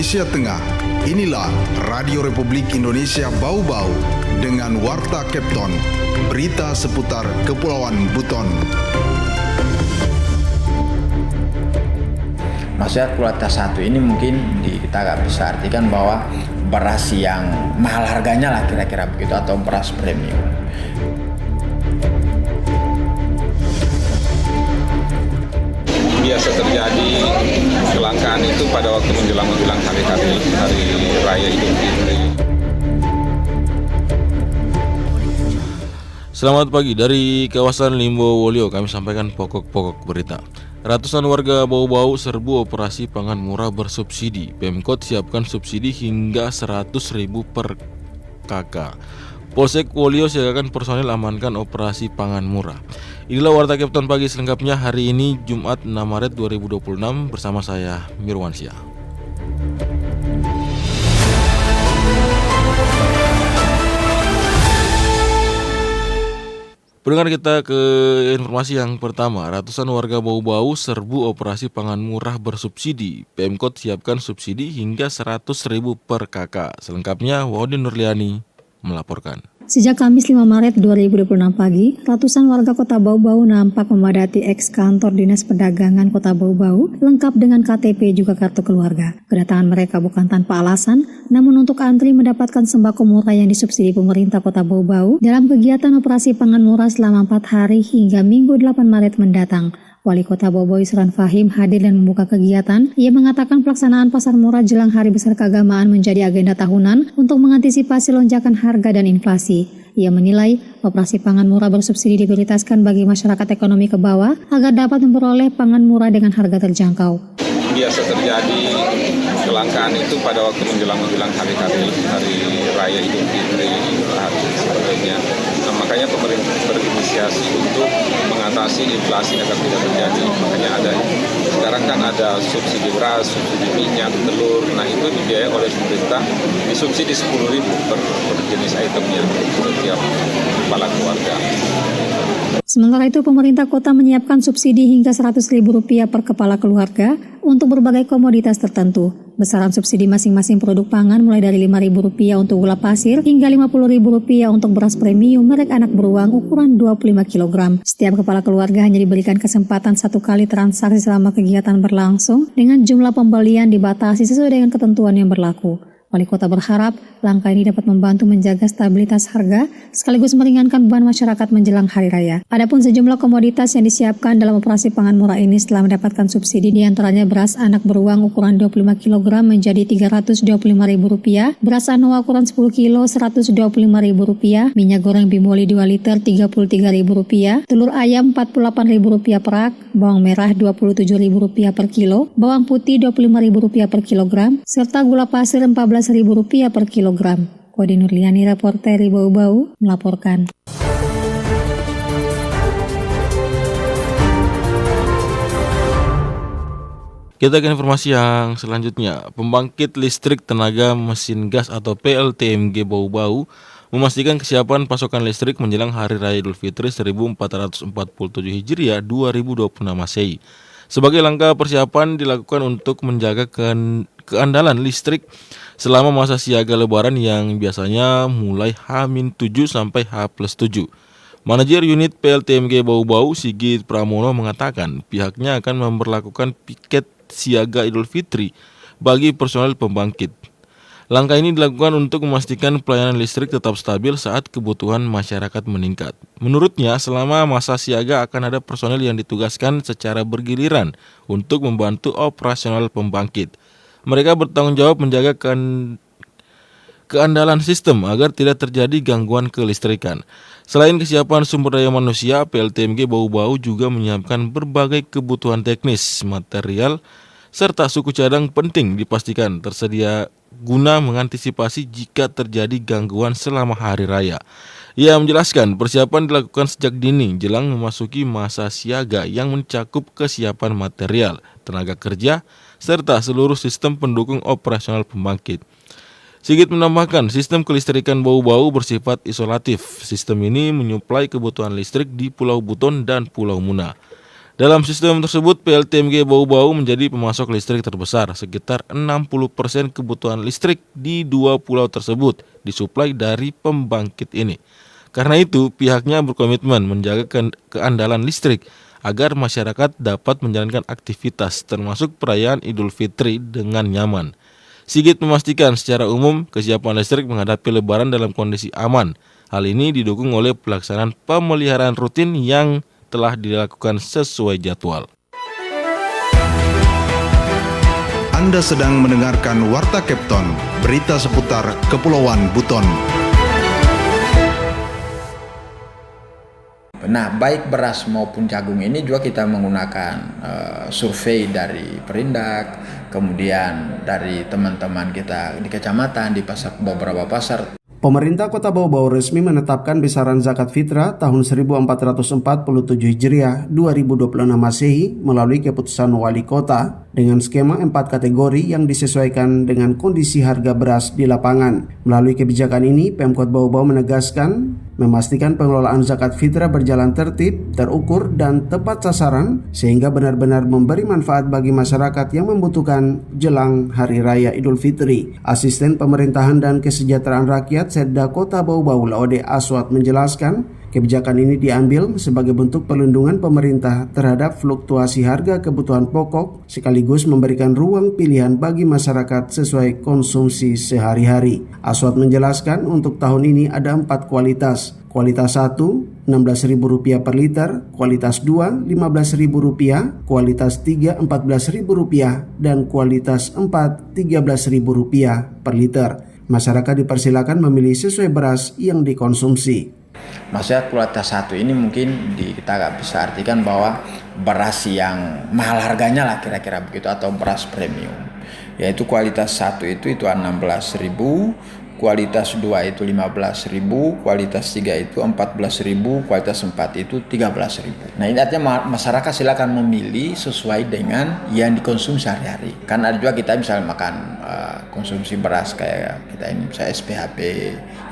Indonesia Tengah. Inilah Radio Republik Indonesia Bau-Bau dengan Warta Kepton, berita seputar Kepulauan Buton. Maksudnya kualitas satu ini mungkin kita nggak bisa artikan bahwa beras yang mahal harganya lah kira-kira begitu, atau beras premium. Biasa terjadi kelangkaan itu pada waktu menjelang hari raya Idul Fitri. Selamat pagi dari kawasan Limbo Wolio, kami sampaikan pokok-pokok berita. Ratusan warga Bau-Bau serbu operasi pangan murah bersubsidi. Pemkot siapkan subsidi hingga 100.000 per KK. Polsek Wolio siagakan personil amankan operasi pangan murah. Inilah Warta Kepton pagi selengkapnya hari ini Jumat 6 Maret 2026 bersama saya Mirwansyah. Pendengar, kita ke informasi yang pertama. Ratusan warga Bau-Bau serbu operasi pangan murah bersubsidi. Pemkot siapkan subsidi hingga 100.000 per KK. Selengkapnya Wahudi Nurliani melaporkan. Sejak Kamis 5 Maret 2026 pagi, ratusan warga Kota Bau-Bau nampak memadati eks kantor Dinas Perdagangan Kota Bau-Bau lengkap dengan KTP juga kartu keluarga. Kedatangan mereka bukan tanpa alasan, namun untuk antri mendapatkan sembako murah yang disubsidi pemerintah Kota Bau-Bau dalam kegiatan operasi pangan murah selama 4 hari hingga Minggu 8 Maret mendatang. Wali Kota Bau-Bau Isran Fahim hadir dan membuka kegiatan. Ia mengatakan pelaksanaan pasar murah jelang Hari Besar Keagamaan menjadi agenda tahunan untuk mengantisipasi lonjakan harga dan inflasi. Ia menilai operasi pangan murah bersubsidi diprioritaskan bagi masyarakat ekonomi ke bawah agar dapat memperoleh pangan murah dengan harga terjangkau. Biasa terjadi kelangkaan itu pada waktu menjelang hari raya Idul Fitri, hari sebagainya. Nah, makanya pemerintah berinisiasi untuk mengatasi inflasi agar tidak terjadi. Makanya sekarang kan ada subsidi beras, subsidi minyak, telur. Nah, itu dibiayai oleh pemerintah, disubsidi 10.000 per jenis itemnya setiap kepala keluarga. Sementara itu, pemerintah kota menyiapkan subsidi hingga Rp100.000 per kepala keluarga untuk berbagai komoditas tertentu. Besaran subsidi masing-masing produk pangan mulai dari Rp5.000 untuk gula pasir hingga Rp50.000 untuk beras premium merek anak beruang ukuran 25 kg. Setiap kepala keluarga hanya diberikan kesempatan 1 kali transaksi selama kegiatan berlangsung dengan jumlah pembelian dibatasi sesuai dengan ketentuan yang berlaku. Wali Kota berharap langkah ini dapat membantu menjaga stabilitas harga sekaligus meringankan beban masyarakat menjelang Hari Raya. Adapun sejumlah komoditas yang disiapkan dalam operasi pangan murah ini setelah mendapatkan subsidi, diantaranya beras anak beruang ukuran 25 kg menjadi Rp325.000, beras anoa ukuran 10 kg Rp125.000, minyak goreng bimoli 2 liter Rp33.000, telur ayam Rp48.000 per rak, bawang merah Rp27.000 per kilo, bawang putih Rp25.000 per kilogram, serta gula pasir Rp14.000 per kilogram. Wahudi Nurliani, reporter Bau-Bau, melaporkan. Kita ke informasi yang selanjutnya. Pembangkit listrik tenaga mesin gas atau PLTMG Bau-Bau memastikan kesiapan pasokan listrik menjelang Hari Raya Idul Fitri 1447 Hijriah 2026 Masehi. Sebagai langkah persiapan dilakukan untuk menjaga keandalan listrik selama masa siaga lebaran yang biasanya mulai H-7 sampai H+7. Manajer unit PLTMG Bau-Bau Sigit Pramono mengatakan pihaknya akan memberlakukan piket siaga Idul Fitri bagi personel pembangkit. Langkah ini dilakukan untuk memastikan pelayanan listrik tetap stabil saat kebutuhan masyarakat meningkat. Menurutnya, selama masa siaga akan ada personel yang ditugaskan secara bergiliran untuk membantu operasional pembangkit. Mereka bertanggung jawab menjaga keandalan sistem agar tidak terjadi gangguan kelistrikan. Selain kesiapan sumber daya manusia, PLTMG Bau-Bau juga menyiapkan berbagai kebutuhan teknis, material, serta suku cadang penting dipastikan tersedia guna mengantisipasi jika terjadi gangguan selama hari raya. Ia menjelaskan persiapan dilakukan sejak dini jelang memasuki masa siaga yang mencakup kesiapan material, tenaga kerja, serta seluruh sistem pendukung operasional pembangkit. Sigit menambahkan sistem kelistrikan Bau-Bau bersifat isolatif. Sistem ini menyuplai kebutuhan listrik di Pulau Buton dan Pulau Muna. Dalam sistem tersebut, PLTMG Bau-Bau menjadi pemasok listrik terbesar, sekitar 60% kebutuhan listrik di 2 pulau tersebut disuplai dari pembangkit ini. Karena itu, pihaknya berkomitmen menjaga keandalan listrik agar masyarakat dapat menjalankan aktivitas termasuk perayaan Idul Fitri dengan nyaman. Sigit memastikan secara umum kesiapan listrik menghadapi Lebaran dalam kondisi aman. Hal ini didukung oleh pelaksanaan pemeliharaan rutin yang telah dilakukan sesuai jadwal. Anda sedang mendengarkan Warta Kepton, berita seputar Kepulauan Buton. Nah, baik beras maupun jagung ini juga kita menggunakan survei dari Perindak, kemudian dari teman-teman kita di kecamatan, di beberapa pasar. Pemerintah Kota Bau-Bau resmi menetapkan besaran zakat fitrah tahun 1447 Hijriah 2026 Masehi melalui keputusan Wali Kota dengan skema 4 kategori yang disesuaikan dengan kondisi harga beras di lapangan. Melalui kebijakan ini, Pemkot Bau-Bau menegaskan memastikan pengelolaan zakat fitrah berjalan tertib, terukur, dan tepat sasaran sehingga benar-benar memberi manfaat bagi masyarakat yang membutuhkan jelang Hari Raya Idul Fitri. Asisten Pemerintahan dan Kesejahteraan Rakyat Setda Kota Bau-Bau Laode Aswat menjelaskan, kebijakan ini diambil sebagai bentuk perlindungan pemerintah terhadap fluktuasi harga kebutuhan pokok sekaligus memberikan ruang pilihan bagi masyarakat sesuai konsumsi sehari-hari. Aswat menjelaskan untuk tahun ini ada 4 kualitas. Kualitas 1, Rp16.000 per liter, kualitas 2, Rp15.000, kualitas 3, Rp14.000, dan kualitas 4, Rp13.000 per liter. Masyarakat dipersilakan memilih sesuai beras yang dikonsumsi. Maksudnya kualitas 1 ini mungkin kita nggak bisa artikan bahwa beras yang mahal harganya lah kira-kira begitu, atau beras premium. Yaitu kualitas 1 itu Rp16.000, kualitas 2 itu Rp15.000, kualitas 3 itu Rp14.000, kualitas 4 itu Rp13.000. Nah, ini artinya masyarakat silakan memilih sesuai dengan yang dikonsumsi sehari-hari. Kan ada juga kita misalnya makan konsumsi beras kayak kita ini misalnya SPHP,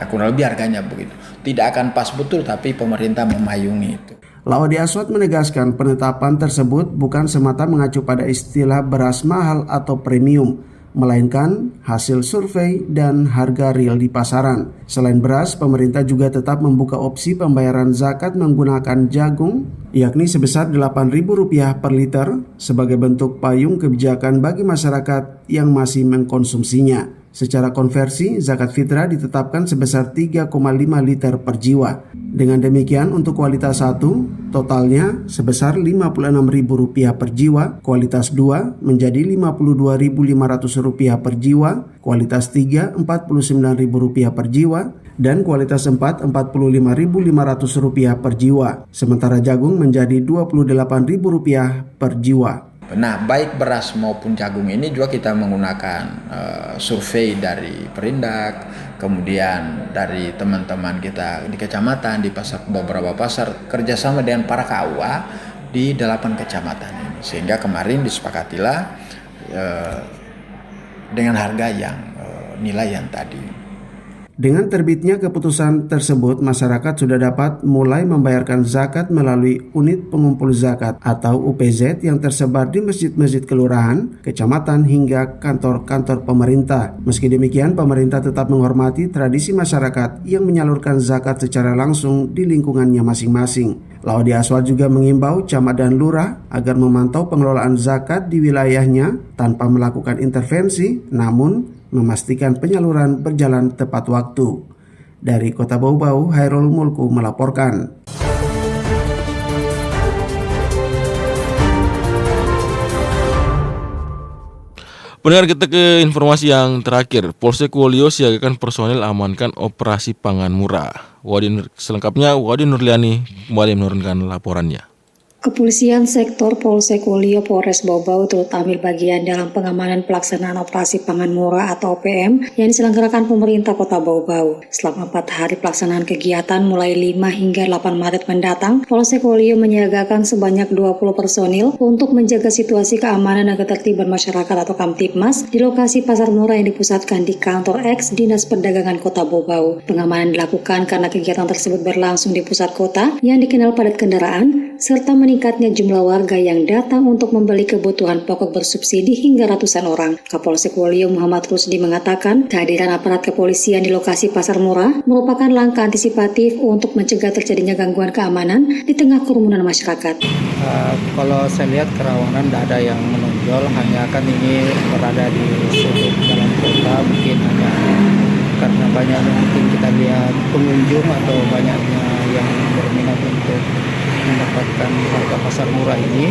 ya kurang lebih harganya begitu. Tidak akan pas betul, tapi pemerintah memayungi itu. Laode Aswat menegaskan penetapan tersebut bukan semata mengacu pada istilah beras mahal atau premium, melainkan hasil survei dan harga real di pasaran. Selain beras, pemerintah juga tetap membuka opsi pembayaran zakat menggunakan jagung, yakni sebesar Rp8.000 per liter sebagai bentuk payung kebijakan bagi masyarakat yang masih mengkonsumsinya. Secara konversi, zakat fitrah ditetapkan sebesar 3,5 liter per jiwa. Dengan demikian, untuk kualitas 1, totalnya sebesar Rp56.000 per jiwa, kualitas 2 menjadi Rp52.500 per jiwa, kualitas 3 Rp49.000 per jiwa, dan kualitas 4 Rp45.500 per jiwa. Sementara jagung menjadi Rp28.000 per jiwa. Nah, baik beras maupun jagung ini juga kita menggunakan survei dari Perindak, kemudian dari teman-teman kita di kecamatan, di beberapa pasar, kerjasama dengan para KUA di 8 kecamatan ini. Sehingga kemarin disepakatilah dengan harga yang nilai yang tadi. Dengan terbitnya keputusan tersebut, masyarakat sudah dapat mulai membayarkan zakat melalui unit pengumpul zakat atau UPZ yang tersebar di masjid-masjid kelurahan, kecamatan, hingga kantor-kantor pemerintah. Meski demikian, pemerintah tetap menghormati tradisi masyarakat yang menyalurkan zakat secara langsung di lingkungannya masing-masing. Laode Aswat juga mengimbau camat dan lurah agar memantau pengelolaan zakat di wilayahnya tanpa melakukan intervensi, namun memastikan penyaluran berjalan tepat waktu. Dari Kota Bau-Bau, Hairul Mulku melaporkan. Pendengar, kita ke informasi yang terakhir. Polsek Wolio siagakan personil amankan operasi pangan murah. Selengkapnya Wadi Nurliani kembali menurunkan laporannya. Kepolisian Sektor Polsek Wolio Polres Bau-Bau turut ambil bagian dalam pengamanan pelaksanaan operasi pangan murah atau OPM yang diselenggarakan pemerintah Kota Bau-Bau. Selama 4 hari pelaksanaan kegiatan mulai 5 hingga 8 Maret mendatang, Polsek Wolio menyiagakan sebanyak 20 personil untuk menjaga situasi keamanan dan ketertiban masyarakat atau Kamtibmas di lokasi pasar murah yang dipusatkan di kantor X Dinas Perdagangan Kota Bau-Bau. Pengamanan dilakukan karena kegiatan tersebut berlangsung di pusat kota yang dikenal padat kendaraan serta meningkatnya jumlah warga yang datang untuk membeli kebutuhan pokok bersubsidi hingga ratusan orang. Kapolsek Wolio Muhammad Rusdi mengatakan kehadiran aparat kepolisian di lokasi pasar murah merupakan langkah antisipatif untuk mencegah terjadinya gangguan keamanan di tengah kerumunan masyarakat. Kalau saya lihat kerawanan tidak ada yang menonjol, hanya kan ini berada di sudut dalam kota, mungkin hanya karena banyaknya mungkin kita lihat pengunjung atau banyaknya yang berminat untuk mendapatkan harga pasar murah ini.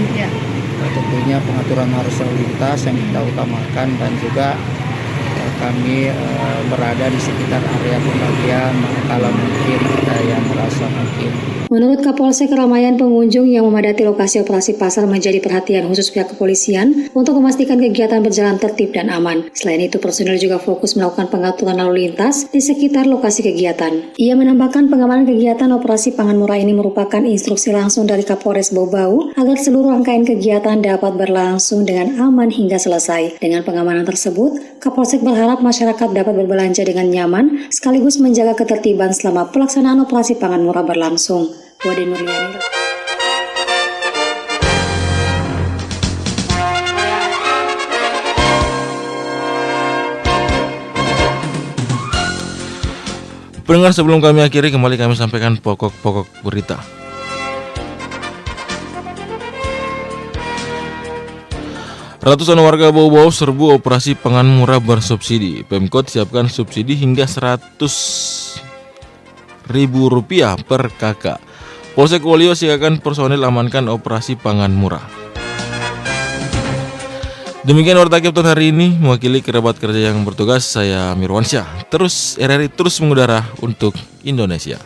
Tentunya pengaturan arus lalu lintas yang kita utamakan, dan juga kami berada di sekitar area pembagian manakala mungkin ada yang merasa mungkin. Menurut Kapolsek, keramaian pengunjung yang memadati lokasi operasi pasar menjadi perhatian khusus pihak kepolisian untuk memastikan kegiatan berjalan tertib dan aman. Selain itu, personil juga fokus melakukan pengaturan lalu lintas di sekitar lokasi kegiatan. Ia menambahkan pengamanan kegiatan operasi pangan murah ini merupakan instruksi langsung dari Kapolres Bau-Bau agar seluruh rangkaian kegiatan dapat berlangsung dengan aman hingga selesai. Dengan pengamanan tersebut, Kapolsek berharap masyarakat dapat berbelanja dengan nyaman sekaligus menjaga ketertiban selama pelaksanaan operasi pangan murah berlangsung. Wade Nurliani. Pendengar, sebelum kami akhiri, kembali kami sampaikan pokok-pokok berita. Ratusan warga Bau-Bau serbu operasi pangan murah bersubsidi. Pemkot siapkan subsidi hingga Rp100.000 per kakak. Polsek Wolio siagakan personil amankan operasi pangan murah. Demikian Warta Kepton hari ini, mewakili kerabat kerja yang bertugas, saya Mirwansyah. RRI terus mengudara untuk Indonesia.